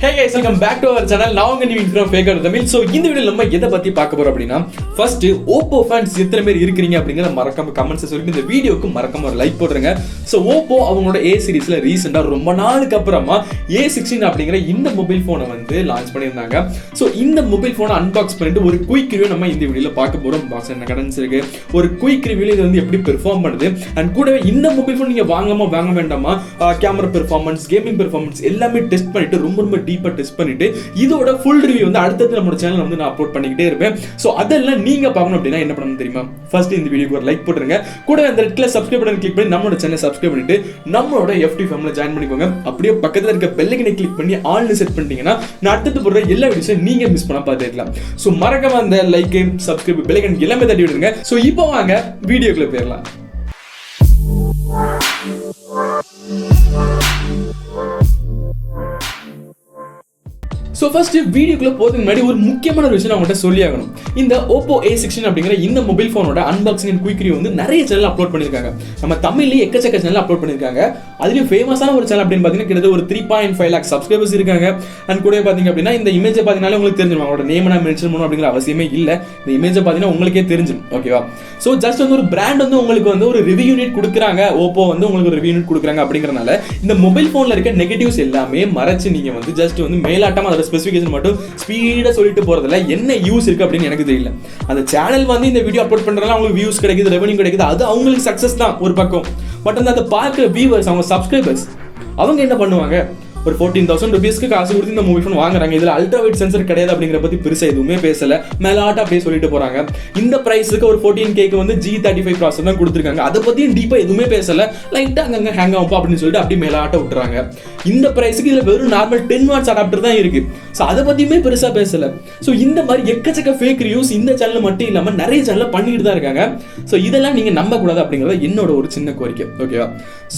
Hey guys, welcome back to our channel. Now I'm going to be fake out Tamil. So இந்த வீடியோல நம்ம எதை பத்தி பார்க்க போறோம் அப்படினா first Oppo fans எத்தனை பேர் இருக்கீங்க அப்படிங்கற மறக்காம கமெண்ட்ஸ் சொல்லிட்டு இந்த வீடியோக்கு மறக்காம ஒரு லைக் போடுங்க. So Oppo அவங்களோட A சீரிஸ்ல ரீசன்ட்டா ரொம்ப நாளுக்கு அப்புறமா A16 அப்படிங்கற இந்த மொபைல் போனை வந்து லான்ச் பண்ணிருந்தாங்க. So இந்த மொபைல் போனை அன்பாக்ஸ் பண்ணிட்டு ஒரு குயிக் ரிவ்யூ நம்ம இந்த வீடியோல பார்க்க போறோம். பாக்ஸ் என்ன கண்டென்ட்ஸ் இருக்கு, ஒரு குயிக் ரிவ்யூல இது வந்து எப்படி பெர்ஃபார்ம் பண்ணுது and கூடவே இந்த மொபைல் போன் நீங்க வாங்கலாமா வாங்க வேண்டாமா, கேமரா பெர்ஃபார்மன்ஸ், கேமிங் பெர்ஃபார்மன்ஸ் எல்லாமே டெஸ்ட் பண்ணிட்டு ரொம்ப டீப்பா டெஸ்ட் பண்ணிட்டு இதோட ஃபுல் ரிவ்யூ வந்து அடுத்து நம்ம சேனல்ல வந்து நான் அப்லோட் பண்ணிக்கிட்டே இருப்பேன். சோ அதெல்லாம் நீங்க பார்க்கணும் அப்படினா என்ன பண்ணணும் தெரியுமா? ஃபர்ஸ்ட் இந்த வீடியோக்கு ஒரு லைக் போட்டுருங்க. கூட அந்த red colour subscribe button click பண்ணி நம்மளோட சேனலை சப்ஸ்கிரைப் பண்ணிட்டு நம்மளோட FT ஃபேமிலில ஜாயின் பண்ணிக்கோங்க. அப்படியே பக்கத்துல இருக்க பெல் ஐகானை கிளிக் பண்ணி ஆல்னு செட் பண்ணிட்டீங்கன்னா நான் அடுத்து போடுற எல்லா வீடியோஸையும் நீங்க மிஸ் பண்ணாம பார்த்துக்கலாம். சோ மறக்காம அந்த லைக், சப்ஸ்கிரைப், பெல் ஐகான் எல்லாமே தட்டி விடுங்க. சோ இப்போ வாங்க வீடியோக்குள்ள போயிடலாம். So first வீடியோக்குள்ள போறதுக்கு முன்னாடி ஒரு முக்கியமான விஷயம் நான் உங்கள்கிட்ட சொல்லி ஆகணும். இந்த Oppo A16 அப்படிங்கிற இந்த மொபைல் போனோட அன்பாக்சிங் அண்ட் குயிக் ரிவ்யூ வந்து நிறைய சேனல் அப்லோட் பண்ணிருக்காங்க. நம்ம தமிழ்லயே எக்கச்சக்க சேனல் அப்லோட் பண்ணிருக்காங்க. அதுலயும் ஃபேமஸான ஒரு சேனல் அப்படின்னு பாத்தீங்கன்னா கிட்டத்தட்ட ஒரு 3.5 lakh சப்ஸ்கிரைபர்ஸ் இருக்காங்க. அண்ட் கூட பாத்தீங்க அப்படின்னா இந்த இமேஜை பாத்தீங்கன்னாலே உங்களுக்கு தெரிஞ்சிடும். அவங்களோட நேம் நான் மென்ஷன் பண்ணணும் அப்படிங்கிற அவசியமே இல்ல. இந்த இமேஜை பாத்தீங்கன்னா உங்களுக்கே தெரிஞ்சிடும். ஓகேவா? சோ ஜஸ்ட் வந்து ஒரு பிராண்ட் வந்து உங்களுக்கு வந்து ஒரு ரிவ்யூ யூனிட் கொடுக்குறாங்க, Oppo வந்து உங்களுக்கு ஒரு ரிவ்யூ யூனிட் கொடுக்குறாங்க அப்படிங்கறனால இந்த மொபைல் போன்ல இருக்க நெகட்டிவ்ஸ் எல்லாமே மறைச்சு நீங்க வந்து ஜஸ்ட் வந்து மேலாட்டமா அதோட ஸ்பெசிஃபிகேஷன் மட்டும் ஸ்பீடா சொல்லிட்டு போறதுல என்ன யூஸ் இருக்கு அப்படின்னு எனக்கு தெரியல. அந்த சேனல் வந்து இந்த வீடியோ அப்லோட் பண்றதுனால அவங்களுக்கு வியூஸ் கிடைக்குது, ரெவென்யூ கிடைக்குது, அது அவங்களுக்கு சக்சஸ் தான் ஒரு பக்கம். பட் அந்த அதை பார்க்குற வியூவர்ஸ், அவங்க சப்ஸ்கிரைபர்ஸ், அவங்க என்ன பண்ணுவாங்க? ஒரு 14,000 rupeesக்கு காசு கொடுத்து இந்த மொபைல் ஃபோன் வாங்குறாங்க. இதுல அல்ட்ரா வைட் சென்சர் கிடையாது அப்படிங்கிற பத்தி பெருசா எதுவுமே பேசல, மேலாட்டா அப்படியே சொல்லிட்டு போறாங்க. இந்த பிரைஸுக்கு ஒரு 14K வந்து G35 ப்ராசஸர் தான் கொடுத்துருக்காங்க. அதை பத்தியும் டீப்பா எதுவுமே பேசல, லைட்டா அங்கங்க ஹேங் ஆகும் அப்படின்னு சொல்லிட்டு அப்படியே மேலாட்ட விட்டுறாங்க. இந்த பிரைஸுக்கு இதுல வெறும் நார்மல் 10 watts அடாப்டர் தான் இருக்கு. ஸோ அதை பத்தியுமே பெருசா பேசல. ஸோ இந்த மாதிரி எக்கச்சக்க ஃபேக் ரிவ்யூஸ் இந்த சேனல் மட்டும் இல்லாம நிறைய சேனல்ல பண்ணிட்டு தான் இருக்காங்க. ஸோ இதெல்லாம் நீங்க நம்ப கூடாது அப்படிங்கறது என்னோட ஒரு சின்ன கோரிக்கை. ஓகேவா?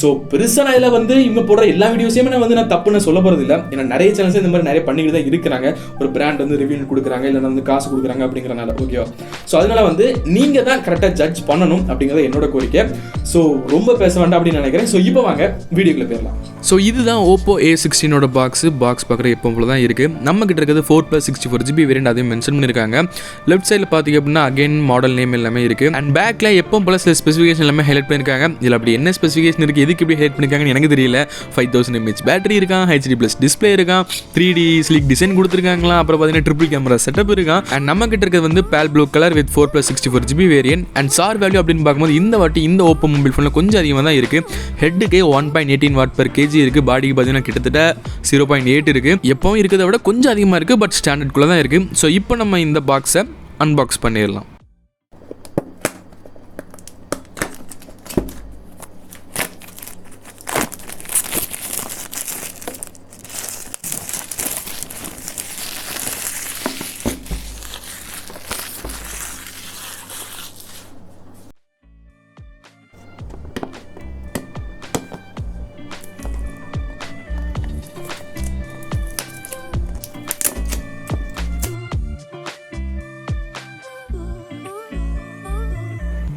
ஸோ பெருசா நான் இதுல வந்து இவங்க போடுற எல்லா வீடியோஸையுமே நான் தப்புன்னு சொல்ல போறது இல்ல. ஏன்னா நிறைய சேனல்ஸ் இந்த மாதிரி நிறைய பண்ணிட்டு தான் இருக்கிறாங்க. ஒரு பிராண்ட் வந்து ரிவ்யூ கொடுக்குறாங்க, இல்ல வந்து காசு கொடுக்குறாங்க அப்படிங்கறனால. ஓகேவா? ஸோ அதனால வந்து நீங்க தான் கரெக்டா ஜட்ஜ் பண்ணணும் அப்படிங்கறது என்னோட கோரிக்கை. ஸோ ரொம்ப பேச வேண்டாம் அப்படின்னு நினைக்கிறேன். ஸோ இப்போ வாங்க வீடியோக்குள்ள போயிடலாம். ஸோ இதுதான் Oppo A16 பாக்ஸ் பார்க்குற எப்போ போல தான் இருக்கு. நம்ம கிட்ட இருக்கிறது 4+64GB வேரியன்ட், அதையும் மென்ஷன் பண்ணிருக்காங்க. லெஃப்ட் சைடில் பார்த்தீங்க அப்படின்னா அகைன் மாடல் நேம் எல்லாமே இருக்கு. அண்ட் பேக்ல எப்போ போல சில ஸ்பெசிஃபிகேஷன் எல்லாமே ஹைலைட் பண்ணிருக்காங்க. இதில் அப்படி என்ன ஸ்பெசிஃபிகேஷன் இருக்கு, எதுக்கு இப்படி ஹைலைட் பண்ணிருக்காங்கன்னு எனக்கு தெரியல. 5000 mAh பேட்டரி இருக்கான், HD+ டிஸ்பிளே இருக்கான், 3D ஸ்லீக் டிசைன் கொடுத்துருக்காங்களா, அப்புறம் பார்த்தீங்கன்னா ட்ரிபிள் கேமரா செட்டப் இருக்கான். அண்ட் நம்ம கிட்ட இருக்கிறது வந்து பேல் blue colour with 4+64GB variant. And sir value அப்படின்னு பார்க்கும்போது இந்த வாட்டி இந்த Oppo மொபைல் ஃபோனில் கொஞ்சம் அதிகமாக தான் இருக்கு. ஹெட்டுக்கு 1.18 Watt/kg இருக்கு. பாடிக்கு பார்த்தீங்கன்னா கிட்டத்தட்ட 0.8 இருக்கு. எப்பவும் இருக்கிறத விட கொஞ்சம் அதிகமாக இருக்கு, பட் ஸ்டாண்டர்ட்குள்ள தான் இருக்கு. ஸோ இப்போ நம்ம இந்த பாக்ஸை அன்பாக்ஸ் பண்ணிடலாம்.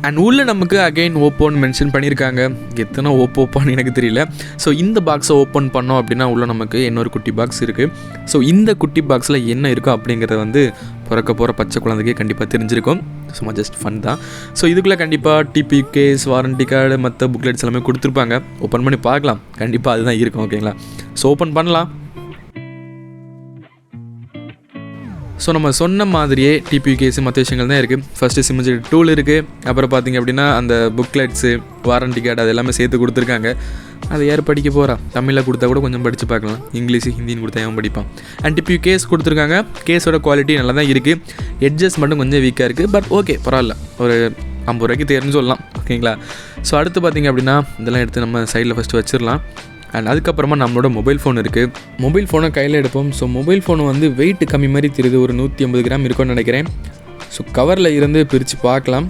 அண்ட் உள்ள நமக்கு அகைன் ஓப்போன்னு மென்ஷன் பண்ணியிருக்காங்க. எத்தனை ஓப்போப்பான்னு எனக்கு தெரியல. ஸோ இந்த பாக்ஸை ஓப்பன் பண்ணோம் அப்படின்னா உள்ள நமக்கு இன்னொரு குட்டி பாக்ஸ் இருக்குது. ஸோ இந்த குட்டி பாக்ஸில் என்ன இருக்கும் அப்படிங்கிறத வந்து பிறக்க போகிற பச்சை குழந்தைக்கே கண்டிப்பாக தெரிஞ்சிருக்கும். சும்மா ஜஸ்ட் ஃபன் தான். ஸோ இதுக்குள்ளே கண்டிப்பாக டிபி கேஸ், வாரண்டி கார்டு, மற்ற புக்லெட்ஸ் எல்லாமே கொடுத்துருப்பாங்க. ஓப்பன் பண்ணி பார்க்கலாம், கண்டிப்பாக அதுதான் இருக்கும். ஓகேங்களா? ஸோ ஓப்பன் பண்ணலாம். ஸோ நம்ம சொன்ன மாதிரியே டிபி கேஸு மற்ற விஷயங்கள் தான் இருக்குது. ஃபஸ்ட்டு சிம்ஜி டூல் இருக்குது. அப்புறம் பார்த்திங்க அப்படின்னா அந்த புக்லெட்ஸு, வாரண்டி கார்டு அது எல்லாமே சேர்த்து கொடுத்துருக்காங்க. அதை யார் படிக்க போகிறா? தமிழில் கொடுத்தா கூட கொஞ்சம் படித்து பார்க்கலாம். இங்கிலீஷ், ஹிந்தின்னு கொடுத்தா ஏன் படிப்பான்? அண்ட் டிபி கேஸ் கொடுத்துருக்காங்க. கேஸோட குவாலிட்டி நல்லா தான் இருக்குது. எட்ஜஸ் மட்டும் கொஞ்சம் வீக்காக இருக்குது, பட் ஓகே பரவாயில்ல, ஒரு 50 ரூபாய்க்கு தேர்ன்னு சொல்லலாம். ஓகேங்களா? ஸோ அடுத்து பார்த்திங்க அப்படின்னா இதெல்லாம் எடுத்து நம்ம சைடில் ஃபஸ்ட்டு வச்சிடலாம். அண்ட் அதுக்கப்புறமா நம்மளோட மொபைல் ஃபோன் இருக்குது. மொபைல் ஃபோனை கையில் எடுப்போம். ஸோ மொபைல் ஃபோனை வந்து வெயிட் கம்மி மாதிரி தெரியுது. ஒரு 150 கிராம் இருக்கும்னு நினைக்கிறேன். ஸோ கவரில் இருந்து பிரித்து பார்க்கலாம்.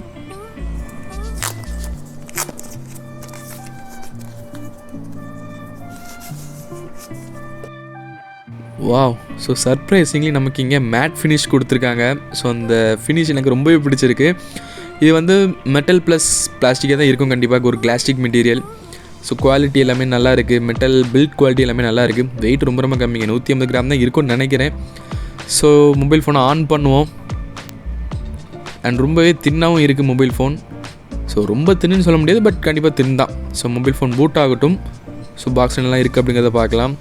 வாவ்! ஸோ சர்ப்ரைசிங்லி நமக்கு இங்கே மேட் ஃபினிஷ் கொடுத்துருக்காங்க. ஸோ அந்த ஃபினிஷ் எனக்கு ரொம்பவே பிடிச்சிருக்கு. இது வந்து மெட்டல் ப்ளஸ் பிளாஸ்டிக்காக தான் இருக்கும். கண்டிப்பாக ஒரு கிளாஸ்டிக் மெட்டீரியல். ஸோ குவாலிட்டி எல்லாமே நல்லா இருக்குது, மெட்டல் பில்ட் குவாலிட்டி எல்லாமே நல்லா இருக்குது. வெயிட் ரொம்ப ரொம்ப கம்மிங்க, 150 கிராம் தான் இருக்கும்னு நினைக்கிறேன். ஸோ மொபைல் ஃபோனை ஆன் பண்ணுவோம். அண்ட் ரொம்பவே தின்னாகவும் இருக்குது மொபைல் ஃபோன். ஸோ ரொம்ப தின்னு சொல்ல முடியாது, பட் கண்டிப்பாக தின் தான். ஸோ மொபைல் ஃபோன் பூட் ஆகட்டும். ஸோ பாக்ஸ் எல்லாம் இருக்குது அப்படிங்கிறத பார்க்கலாம்.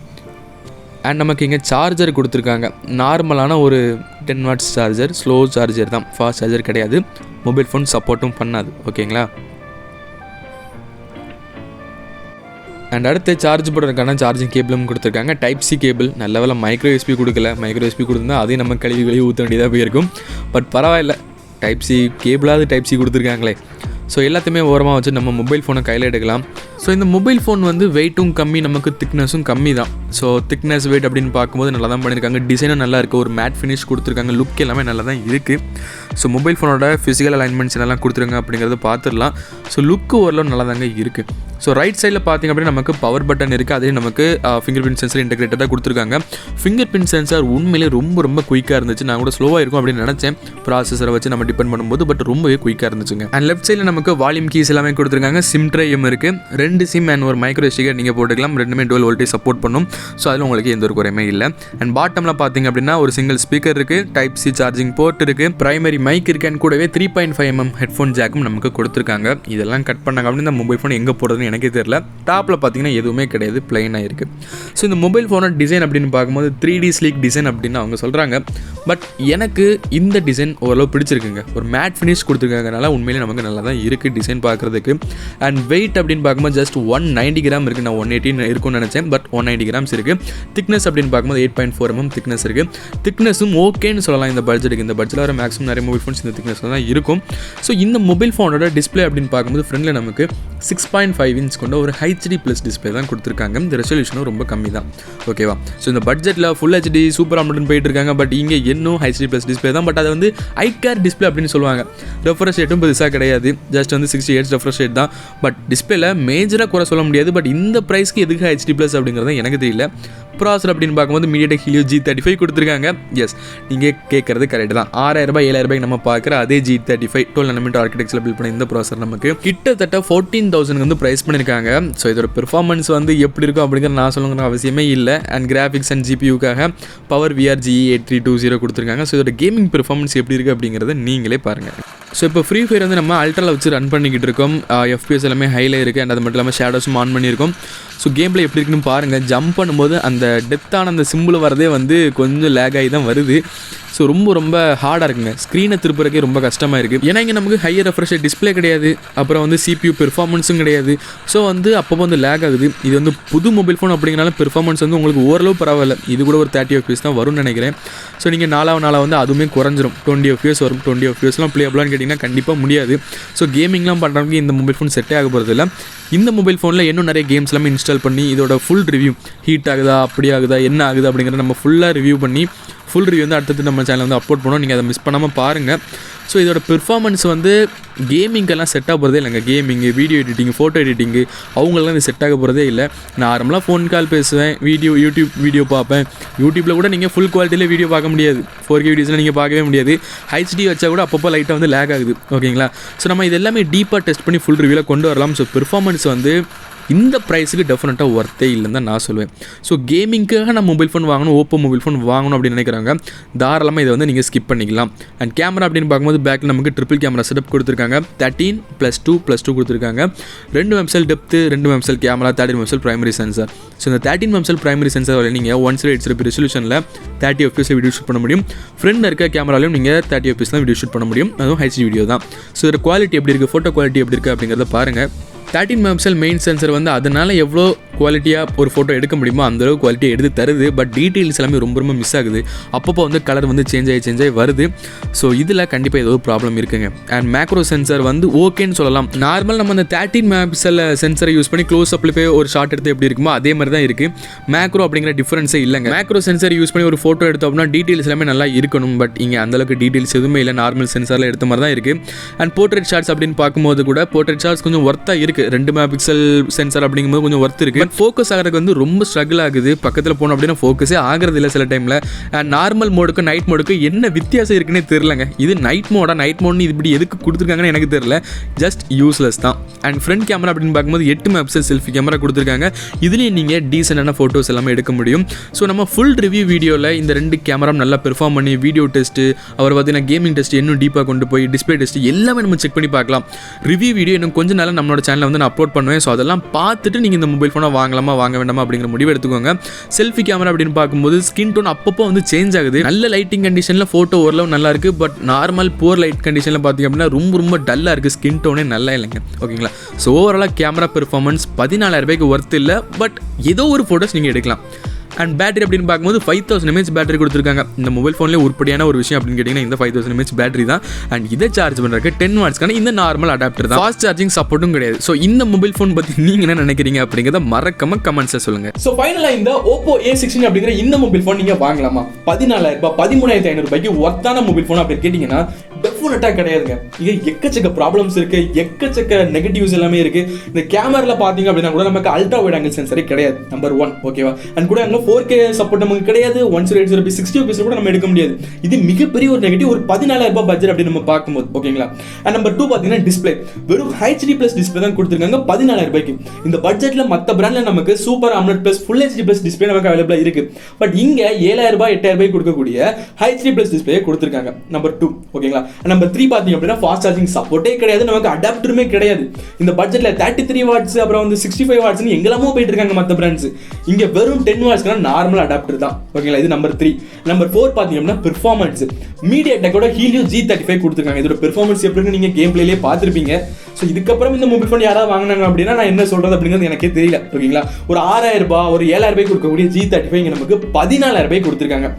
அண்ட் நமக்கு இங்கே சார்ஜர் கொடுத்துருக்காங்க. நார்மலான ஒரு 10 வாட்ஸ் சார்ஜர், ஸ்லோ சார்ஜர் தான், ஃபாஸ்ட் சார்ஜர் கிடையாது. மொபைல் ஃபோன் சப்போர்ட்டும் பண்ணாது, ஓகேங்களா. அண்ட் அடுத்து சார்ஜ் போடுறதுக்கான சார்ஜிங் கேபிளும் கொடுத்துருக்காங்க. Type C cable. நல்ல வேலை மைக்ரோ எஸ்பி கொடுக்கல. மைக்ரோ எஸ்பி கொடுத்துருந்தா அதையும் நம்ம கழுவி ஊற்ற வேண்டியதாக போயிருக்கும். பட் பரவாயில்ல, டைப் சி கேபிளாவது டைப் சி கொடுத்துருக்காங்களே. ஸோ எல்லாத்தையுமே ஓரமாக வச்சு நம்ம மொபைல் ஃபோனை கையில் எடுக்கலாம். ஸோ இந்த மொபைல் ஃபோன் வந்து வெயிட்டும் கம்மி, நமக்கு திக்னஸும் கம்மி தான். ஸோ திக்னஸ் வெயிட் அப்படின்னு பார்க்கும்போது நல்லா தான் பண்ணியிருக்காங்க. டிசைனும் நல்லா இருக்குது, ஒரு மேட் ஃபினிஷ் கொடுத்துருக்காங்க. லுக் எல்லாமே நல்லா தான் இருக்குது. ஸோ மொபைல் ஃபோனோட ஃபிசிக்கல் அலைன்மெண்ட்ஸ் என்னெல்லாம் கொடுத்துருங்க அப்படிங்கிறத பார்த்துடலாம். ஸோ லுக்கு ஓரளவு நல்லா தாங்க இருக்குது. ஸோ ரைட் சைடில் பார்த்திங்க அப்படின்னா நமக்கு பவர் பட்டன் இருக்குது. அதே நமக்கு ஃபிங்கர் பிரிண்ட் சென்சர் இன்டெகிரேட்டடாக கொடுத்துருக்காங்க. ஃபிங்கர் பிரிண்ட் சென்சார் உண்மையிலே ரொம்ப ரொம்ப குயிக்காக இருந்துச்சு. நான் கூட ஸ்லோவாக இருக்கும் அப்படின்னு நினச்சேன் ப்ராசஸரை வச்சு நம்ம டிபெண்ட் பண்ணும்போது. பட் ரொம்பவே குயிக்காக இருந்துச்சுங்க. அண்ட் லெஃப்ட் சைடில் நமக்கு வால்யூம் கீஸ் எல்லாமே கொடுத்துருக்காங்க. சிம் ட்ரையும் இருக்குது. 2 சிம் அண்ட் ஒரு மைக்ரோ ஸ்டிக்கர் நீங்கள் போட்டுக்கலாம். ரெண்டுமே டுவல் வோல்டேஜ் சப்போர்ட் பண்ணும். ஸோ அதில் உங்களுக்கு எந்த ஒரு குறையுமே இல்லை. அண்ட் பாட்டமில் பார்த்திங்க அப்படின்னா ஒரு சிங்கிள் ஸ்பீக்கர் இருக்குது, டைப் சி சார்ஜிங் போர்ட் இருக்குது, பிரைமரி மைக் இருக்குது. அண்ட் கூடவே 3.5mm ஹெட்ஃபோன் ஜாக்கும் நமக்கு கொடுத்துருக்காங்க. இதெல்லாம் கட் பண்ணாங்க அப்படின்னு இந்த மொபைல் ஃபோன் எங்கே போடுறதுன்னு எனக்கே தெரியல. டாப்பில் பார்த்தீங்கன்னா எதுவுமே கிடையாது, பிளைனாக இருக்குது. ஸோ இந்த மொபைல் ஃபோனோட டிசைன் அப்படின்னு பார்க்கும்போது 3D ஸ்லீக் டிசைன் அப்படின்னு அவங்க சொல்கிறாங்க. பட் எனக்கு இந்த டிசைன் ஓரளவு பிடிச்சிருக்குங்க. ஒரு மேட் ஃபினிஷ் கொடுத்துருக்காங்கனால உண்மையிலே நமக்கு நல்லா தான் இருக்குது டிசைன் பார்க்குறதுக்கு. அண்ட் வெயிட் அப்படின்னு பார்க்கும்போது ஜஸ்ட் 190 கிராம் இருக்குது. நான் 180 இருக்கும்னு நினச்சேன், பட் 190 கிராம்ஸ் இருக்குது. திக்னஸ் அப்படின்னு பார்க்கும்போது 8.4mm திக்னஸ் இருக்குது. திக்னஸும் ஓகேன்னு சொல்லலாம் இந்த பட்ஜெட்டுக்கு. இந்த பட்ஜெட்டில் வர மேக்ஸிமம் நிறைய மொபைல் ஃபோன்ஸ் இந்த திக்னஸ் தான் இருக்கும். ஸோ இந்த மொபைல் ஃபோனோட டிஸ்பிளே அப்படின்னு பார்க்கும்போது ஃப்ரண்ட்டில் நமக்கு 6.5 இன்ச் கொண்ட ஒரு HD ப்ளஸ் டிஸ்பிளே தான் கொடுத்துருக்காங்க. இந்த ரெசல்யூஷனும் ரொம்ப கம்மி தான், ஓகேவா. ஸோ இந்த பட்ஜெட்டில் ஃபுல் HD சூப்பர் AMOLED போயிட்டு இருக்காங்க. பட் இங்கே இன்னும் HD ப்ளஸ் டிஸ்பிளே தான். பட் அது வந்து ஐகேர் டிஸ்பிளே அப்படின்னு சொல்லுவாங்க. ரெஃப்ரெஷ் ரேட்டும் பெருசாக கிடையாது, ஜஸ்ட் வந்து 60 Hz ரெஃப்ரெஷ் ரேட் தான். பட் டிஸ்பிளேல மேஜராக குறை சொல்ல முடியாது. பட் இந்த ப்ரைஸ்க்கு எதுக்கு HD ப்ளஸ் அப்படிங்கிறது எனக்கு தெரியல. ப்ராசர் அப்படின்னு பார்க்கும்போது MediaTek Helio G35 கொடுத்துருக்காங்க. எஸ், நீங்கள் கேட்குறது கரெக்ட் தான். 6000 7,000 நம்ம பார்க்குற அதே G35 12nm ஆர்கிடெக்சரில் பில்ட் பண்ணி இந்த ப்ராசர் நமக்கு கிட்டத்தட்ட 14,000 வந்து ப்ரைஸ் பண்ணியிருக்காங்க. ஸோ இதோட பெர்ஃபார்மன்ஸ் வந்து எப்படி இருக்கும் அப்படிங்கிற நான் சொல்லுங்கிற அவசியமே இல்லை. அண்ட் கிராஃபிக்ஸ் அண்ட் ஜிபியூக்காக பவர் VR GE8320 கொடுத்துருக்காங்க. ஸோ இதோட கேமிங் பெர்ஃபார்மன்ஸ் எப்படி இருக்குது அப்படிங்கிறத நீங்களே பாருங்கள். ஸோ இப்போ ஃப்ரீ ஃபயர் வந்து நம்ம அல்ட்ராவில் வச்சு ரன் பண்ணிக்கிட்டு இருக்கோம். FPS எல்லாமே ஹையில் இருக்குது. அண்ட் அது மட்டும் இல்லாமல் ஷேடோஸும் ஆன் பண்ணியிருக்கோம். ஸோ கேம் பிளே எப்படி இருக்குன்னு பாருங்கள். ஜம்ப் பண்ணும்போது அந்த டெத்தான அந்த சிம்பிள் வரதே வந்து கொஞ்சம் லேக் ஆகி தான் வருது. ஸோ ரொம்ப ஹார்டாக இருக்குங்க. ஸ்க்ரீனை திருப்புறக்கே ரொம்ப கஷ்டமாக இருக்குது. ஏன்னா இங்கே நமக்கு ஹையர் ரெஃப்ரெஷ் டிஸ்பிளே கிடையாது, அப்புறம் வந்து CPU பெர்ஃபார்மன்ஸும் கிடையாது. ஸோ வந்து அப்பப்போ வந்து லேக் ஆகுது. இது வந்து புது மொபைல் ஃபோன் அப்படிங்கிறனால பெர்ஃபார்மன்ஸ் வந்து உங்களுக்கு ஓரளவு பரவாயில்ல. இது கூட ஒரு 30 FPS தான் வரும்னு நினைக்கிறேன். ஸோ நீங்கள் நாளாக வந்து அதுவுமே குறைஞ்சிரும். 20 FPS வரும். 20 FPSலாம் ப்ளேபிளான்னு கேட்டிங்கன்னா கண்டிப்பாக முடியாது. ஸோ கேமிங்லாம் பண்ணுறவங்க இந்த மொபைல் ஃபோன் செட்டே ஆக போகிறது இல்லை. இந்த மொபைல் ஃபோனில் இன்னும் நிறைய கேம்ஸ் எல்லாமே இன்ஸ்டால் பண்ணி இதோட ஃபுல் ரிவ்யூ, ஹீட் ஆகுதா அப்படி ஆகுதா என்ன ஆகுது அப்படிங்கிறத நம்ம ஃபுல்லாக ரிவ்யூ பண்ணி ஃபுல் ரிவ்யூ வந்து அடுத்தது நம்ம சேனல் வந்து அப்லோட் பண்ணோம். நீங்கள் அதை மிஸ் பண்ணாமல் பாருங்கள். ஸோ இதோட பெர்ஃபார்மன்ஸ் வந்து கேமிங்கெல்லாம் செட் ஆக போகிறதே இல்லைங்க. கேமிங்கு, வீடியோ எடிட்டிங்கு, ஃபோட்டோ எடிட்டிங்கு அவங்களெலாம் இது செட் ஆக போகிறதே இல்லை. நார்மலாக ஃபோன் கால் பேசுவேன், யூடியூப் வீடியோ பார்ப்பேன். யூடியூப்பில் கூட நீங்கள் ஃபுல் குவாலிட்டியில் வீடியோ பார்க்க முடியாது. 4K வீடியோஸ்லாம் நீங்கள் பார்க்கவே முடியாது. HD வச்சா கூட அப்பப்போ லைட்டாக வந்து லேக் ஆகுது, ஓகேங்களா. ஸோ நம்ம இது எல்லாமே டீப்பாக டெஸ்ட் பண்ணி ஃபுல் ரிவ்யூவில் கொண்டு வரலாம். ஸோ பெர்ஃபார்மன்ஸ் வந்து இந்த ப்ரைஸுக்கு டெஃபினட்டாக ஒர்த்தே இல்லைன்னு தான் நான் சொல்லுவேன். ஸோ கேமிங்காக நான் மொபைல் ஃபோன் வாங்கணும், ஓப்போ மொபைல் ஃபோன் வாங்கணும் அப்படின்னு நினைக்கிறாங்க, தாராளமாக இதை வந்து நீங்கள் ஸ்கிப் பண்ணிக்கலாம். அண்ட் கேமரா அப்படின்னு பார்க்கும்போது பேக்கில் நமக்கு ட்ரிபிள் கேமரா செட்டப் கொடுத்துருக்காங்க. 13+2+2 கொடுத்துருக்காங்க. 2 மெம்செல் டெப்த்து, 2 மெம்செல் கேமரா, 13 மெம்செல் பிரைமரி சென்சார். ஸோ இந்த 13 மெம்செல் பிரைமரி சென்சார் நீங்கள் 1/8 ரெசல்யூஷனில் 30 FPS வீடியோ ஷூட் பண்ண முடியும். ஃப்ரண்ட் இருக்க கேமராலையும் நீங்கள் 30 FPS தான் வீடியோ ஷூட் பண்ண முடியும். அதுவும் HD வீடியோ தான். ஸோ இதோட குவாலிட்டி எப்படி இருக்குது, ஃபோட்டோ குவாலிட்டி எப்படி இருக்குது அப்படிங்கிறத பாருங்கள். 13 மெம்செல் மெயின் சென்சர் வந்து அதனால் எவ்வளோ குவாலிட்டியாக ஒரு ஃபோட்டோ எடுக்க முடியுமோ அந்தளவு குவாலிட்டியாக எடுத்து தருது. பட் டீட்டெயில்ஸ் எல்லாமே ரொம்ப மிஸ் ஆகுது. அப்பப்போ வந்து கலர் வந்து சேஞ்ச் ஆகி வருது. ஸோ இதில் கண்டிப்பாக ஏதோ ஒரு ப்ராப்ளம் இருக்குங்க. அண்ட் மேக்ரோ சென்சர் வந்து ஓகேன்னு சொல்லலாம். நார்மல் நம்ம அந்த 13 மெம்செல் சென்சரை யூஸ் பண்ணி க்ளோஸ் அப்பில் போய் ஒரு ஷாட் எடுத்து எப்படி இருக்குமோ அதே மாதிரி தான் இருக்குது. மேக்ரோ அப்படிங்கிற டிஃப்ரென்ஸே இல்லைங்க. மேக்ரோ சென்சர் யூஸ் பண்ணி ஒரு ஃபோட்டோ எடுத்தோம் அப்படின்னா டீட்டெயில்ஸ் எல்லாமே நல்லா இருக்கணும். பட் இங்கே அந்தளவுக்கு டீட்டெயில்ஸ் எதுவுமே இல்லை. நார்மல் சென்சாரில் எடுத்த மாதிரி தான் இருக்குது. அண்ட் போர்ட்ரேட் ஷாட்ஸ் அப்படின்னு பார்க்கும்போது கூட போர்ட்ரேட் ஷாட்ஸ் கொஞ்சம் ஒர்த்தாக இருக்குது. 2 மெகாபிக்சல் சென்சார் அப்படிங்கும்போது கொஞ்சம் ஒர்த் இருக்குது. பட் ஃபோக்கஸ் ஆகிறதுக்கு வந்து ரொம்ப ஸ்ட்ரகிள் ஆகுது. பக்கத்தில் போனோம் அப்படின்னா ஃபோக்கஸே ஆகிறது இல்லை சில டைமில். நார்மல் மோடுக்கு நைட் மோடுக்கு என்ன வித்தியாசம் இருக்குன்னே தெரிலங்க. இது நைட் மோட்னு இப்படி எதுக்கு கொடுத்துருக்காங்கன்னு எனக்கு தெரியல. ஜஸ்ட் யூஸ்லெஸ் தான். அண்ட் ஃப்ரண்ட் கேமரா அப்படின்னு பார்க்கும்போது 8 மெகாபிக்சல் செல்ஃபி கேமரா கொடுத்துருக்காங்க. இதுலேயும் நீங்கள் டீசெண்டான ஃபோட்டோஸ் எல்லாமே எடுக்க முடியும். ஸோ நம்ம ஃபுல் ரிவ்யூ வீடியோவில் இந்த 2 கேமரா நல்லா பெர்ஃபார்ம் பண்ணி வீடியோ டெஸ்ட்டு, அவர் பார்த்தீங்கன்னா கேமிங் டெஸ்ட் இன்னும் டீப்பாக கொண்டு போய் டிஸ்பிளே டெஸ்ட் எல்லாமே நம்ம செக் பண்ணி பார்க்கலாம். ரிவ்யூ வீடியோ இன்னும் கொஞ்சம் நாள் நம்மளோட சேனலில் வந்து நான் அப்லோட் பண்ணுவேன். ஸோ அதெல்லாம் பார்த்துட்டு நீங்கள் இந்த மொபைல் ஃபோனை வாங்கலாமா வாங்க வேண்டாமா அப்படிங்கிற முடிவு எடுத்துக்கோங்க. செல்ஃபி கேமரா அப்படின்னு பார்க்கும்போது ஸ்கின் டோன் அப்பப்போ வந்து சேஞ்ச் ஆகுது. நல்ல லைட்டிங் கண்டிஷனில் ஃபோட்டோ ஓரளவு நல்லா இருக்குது. பட் நார்மல் புவர் லைட் கண்டிஷனில் பார்த்திங்க அப்படின்னா ரொம்ப டல்லாக இருக்குது. ஸ்கின் டோனே நல்லா இல்லைங்க. ஓகேங்களா? ஸோ ஓவராலாக கேமரா பெர்ஃபார்மன்ஸ் 14,000 ரூபாய்க்கு ஒர்த் இல்லை. பட் ஏதோ ஒரு ஃபோட்டோஸ் நீங்கள் எடுக்கலாம். அண்ட் பேட்டரி அப்படின்னு பார்க்கும்போது 5000 mAh பேட்டரி கொடுத்துருக்காங்க. இந்த மொபைல் ஃபோன்லேயே உருப்படியான ஒரு விஷயம் அப்படின்னு கேட்டிங்கன்னா இந்த 5000 mAh பேட்டரி தான். அண்ட் இதை சார்ஜ் பண்ணுறதுக்கு 10 வாட்ஸ்க்கான இந்த நார்மல் அடாப்டர் தான். ஃபாஸ்ட் சார்ஜிங் சப்போர்ட்டும் கிடையாது. ஸோ இந்த மொபைல் ஃபோன் பற்றி நீங்கள் என்ன நினைக்கிறீங்க அப்படிங்கிறத மறக்காம கமெண்ட்ஸில் சொல்லுங்கள். ஸோ ஃபைனலாக இந்த Oppo A16 அப்படிங்கிற இந்த மொபைல் ஃபோன் நீங்கள் வாங்கலாமா? 14,000 ரூபாய் 13,500 ரூபாய்க்கு ஒர்த்தான மொபைல் ஃபோன் அப்படின்னு கேட்டிங்கன்னா டெஃபினட்டாக கிடையாதுங்க. இங்கே எக்கச்சக்க ப்ராப்ளம்ஸ் இருக்குது, எக்கச்சக்க நெகட்டிவ்ஸ் எல்லாமே இருக்குது. இந்த கேமராவில் பார்த்தீங்க அப்படின்னா கூட நமக்கு அல்ட்ரா வைட் ஆங்கிள் சென்சரே கிடையாது. நம்பர் 1 ஓகேவா? அண்ட் கூட அங்கே 4K சப்போர்ட் நமக்கு கிடையாது. 1080p 60fps கூட நம்ம எடுக்க முடியாது. இது மிகப்பெரிய ஒரு நெகட்டிவ். ஒரு 14,000 ரூபாய் பட்ஜெட் அப்படின்னு நம்ம பார்க்கும்போது ஓகேங்களா? அண்ட் நம்பர் 2 பார்த்தீங்கன்னா டிஸ்பிளே வெறும் HD+ டிஸ்பிளே தான் கொடுத்துருக்காங்க 14,000 ரூபாய்க்கு. இந்த பட்ஜெட்டில் மற்ற பிராண்டில் நமக்கு super AMOLED plus full HD+ display நமக்கு அவைலபிளாக இருக்குது. பட் இங்கே 7,000 ரூபாய் 8,000 ரூபாய் கொடுக்கக்கூடிய HD+ டிஸ்பிளே கொடுத்துருக்காங்க. நம்பர் 2 ஓகேங்களா? நம்பர் 3 பார்த்தீங்க அப்படின்னா ஃபாஸ்ட் சார்ஜிங் சப்போர்ட்டே கிடையாது. நமக்கு அடாப்டருமே கிடையாது. இந்த பட்ஜெட்டில் 33 வாட்ஸ் அப்புறம் வந்து 65 வாட்ஸ்னு எங்கெல்லாமோ போயிட்டு இருக்காங்க மற்ற பிராண்ட்ஸ். இங்கே வெறும் 10 வாட்ஸ்க்கான நார்மல் அடாப்டர் தான். ஓகேங்களா? இது நம்பர் 3. நம்பர் 4 பார்த்தீங்கன்னா பெர்ஃபார்மன்ஸ். MediaTekோட Helio G35 கொடுத்துருக்காங்க. இதோட பெர்ஃபார்மன்ஸ் எப்படின்னு நீங்கள் கேம் பிளேலேயே பார்த்துருப்பீங்க. ஸோ இதுக்கப்புறம் இந்த மொபைல் ஃபோன் யாராவது வாங்கினாங்க அப்படின்னா நான் என்ன சொல்கிறது அப்படிங்கிறது எனக்கே தெரியல. ஓகேங்களா? ஒரு 6,000 ரூபாய் ஒரு 7,000 ரூபாய் கொடுக்கக்கூடிய G35 இங்கே நமக்கு 14,000 ரூபாய் கொடுத்துருக்காங்க.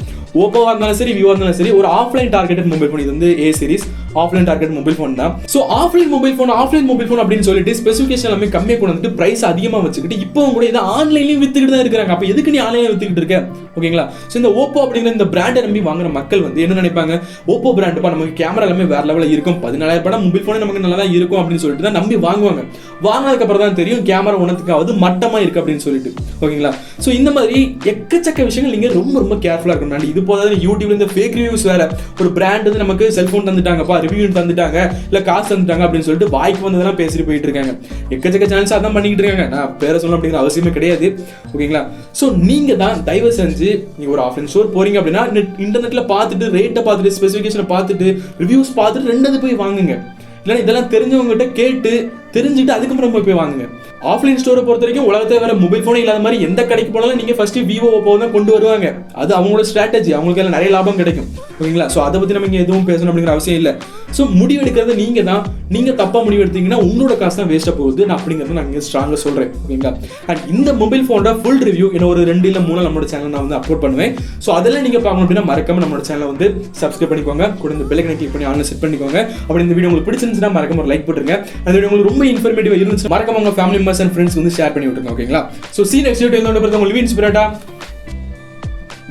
ஓப்போவாக இருந்தாலும் சரி விவோவாக இருந்தாலும் சரி ஒரு ஆஃப்லைன் டார்கெட்டட் மொபைல் ஃபோன். இது வந்து A series offline target mobile phone தான். ஸோ ஆஃப்லைன் மொபைல் ஃபோன் அப்படின்னு சொல்லிட்டு ஸ்பெசிஃபிகேஷன் எல்லாமே கம்மியாக கொண்டு வந்துட்டு பிரைஸ் அதிகமாக வச்சுக்கிட்டு இப்போவும் கூட இதை ஆன்லைன்லையும் வித்துக்கிட்டு தான் இருக்கிறாங்க. அப்போ எதுக்கு நீ ஆன்லைனில் வித்துக்கிட்டு இருக்க? ஓகேங்களா? ஸோ இந்த ஓப்போ அப்படிங்கிற இந்த பிராண்டை நம்பி வாங்குற மக்கள் வந்து என்ன நினைப்பாங்க? ஓப்போ பிராண்டுப்பா நமக்கு கேமரா எல்லாமே வேற லெவலில் இருக்கும், 14,000 ரூபாய் மொபைல் ஃபோனே நமக்கு நல்லா தான் இருக்கும் அப்படின்னு சொல்லிட்டு தான் நம்பி வாங்குவாங்க. வாங்கினதுக்கு அப்புறம் தான் தெரியும் கேமரா உணத்துக்காவது மட்டமா இருக்கு அப்படின்னு சொல்லிட்டு. ஓகேங்களா? ஸோ இந்த மாதிரி எக்கச்சக்க விஷயங்கள் நீங்க ரொம்ப கேர்ஃபுல்லா இருக்கணும். இது போதாது யூடியூப்ல இந்த ஃபேக் ரிவ்யூஸ் வேற. ஒரு பிராண்ட் வந்து நமக்கு செல்போன் தந்துட்டாங்கப்பா, ரிவ்யூ தந்துட்டாங்க, இல்ல காசு தந்துட்டாங்க அப்படின்னு சொல்லிட்டு வாய்க்கு வந்ததெல்லாம் பேசிட்டு போயிட்டு இருக்காங்க. எக்கச்சக்க சேனல்ஸ் அதான் பண்ணிக்கிட்டு இருக்காங்க. நான் பேரை சொல்லணும் அப்படிங்கிற அவசியமே கிடையாது. ஓகேங்களா? ஸோ நீங்க தான் தயவு செஞ்சு நீங்க ஒரு ஆஃப்லைன் ஸ்டோர் போறீங்க அப்படின்னா இன்டர்நெட்ல பார்த்துட்டு ரேட்டை பார்த்துட்டு ஸ்பெசிஃபிகேஷனை பார்த்துட்டு ரிவ்யூஸ் பார்த்துட்டு ரெண்டாவது போய் வாங்குங்க. இல்லைன்னா இதெல்லாம் தெரிஞ்சவங்ககிட்ட கேட்டு தெரிஞ்சுட்டு அதுக்கப்புறம் போய் வாங்குங்க. ஆஃப்லைன் ஸ்டோரை பொறுத்த வரைக்கும் உலகத்தை வேற மொபைல் ஃபோனே இல்லாத மாதிரி எந்த கடைக்கு போனாலும் நீங்கள் ஃபர்ஸ்ட் விவோ ஓப்போ தான் கொண்டு வருவாங்க. அது அவங்களோட ஸ்ட்ராட்டஜி, அவங்களுக்கு எல்லாம் நிறைய லாபம் கிடைக்கும். ஓகேங்களா? ஸோ அதை பற்றி நம்ம இங்கே எதுவும் பேசணும் அப்படிங்கிற அவசியம் இல்லை. ஸோ முடிவெடுக்கிறது நீங்கள் தான். நீங்கள் தப்பாக முடிவெடுத்தீங்கன்னா உங்களோட காசு தான் வேஸ்ட்டாக போகுது. நான் அப்படிங்கிறத நான் இங்கே ஸ்ட்ராங்காக சொல்கிறேன். ஓகேங்களா? அண்ட் இந்த மொபைல் ஃபோனோட ஃபுல் ரிவ்யூ இன்னும் ஒரு 2 இல்ல 3 நம்மளோட சேனல் நான் வந்து அப்லோட் பண்ணுவேன். ஸோ அதெல்லாம் நீங்கள் பார்க்கணும் அப்படின்னா மறக்காம நம்மளோட சேனலை வந்து சப்ஸ்கிரைப் பண்ணிக்கோங்க. கூட இந்த பெல் ஐகானை கிளிக் பண்ணி ஆன்ல செட் பண்ணிக்கோங்க. அப்படி இந்த வீடியோ உங்களுக்கு பிடிச்சிருந்துச்சுன்னா மறக்காம ஒரு லைக் போட்டுருங்க. அந்த வீடியோ உங்களுக்கு ரொம்ப இன்ஃபர்மேட்டிவா இருந்துச்சு மறக்காம உங்க ஃபேமிலி மெம்பர்ஸ் அண்ட் ஃப்ரெண்ட்ஸ் வந்து ஷேர் பண்ணி விட்டுருங்க. ஓகேங்களா? So see you next video. உங்களுக்கு இன்ஸ்பிரேட்டா.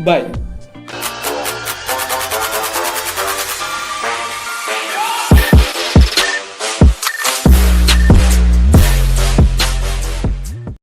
Bye.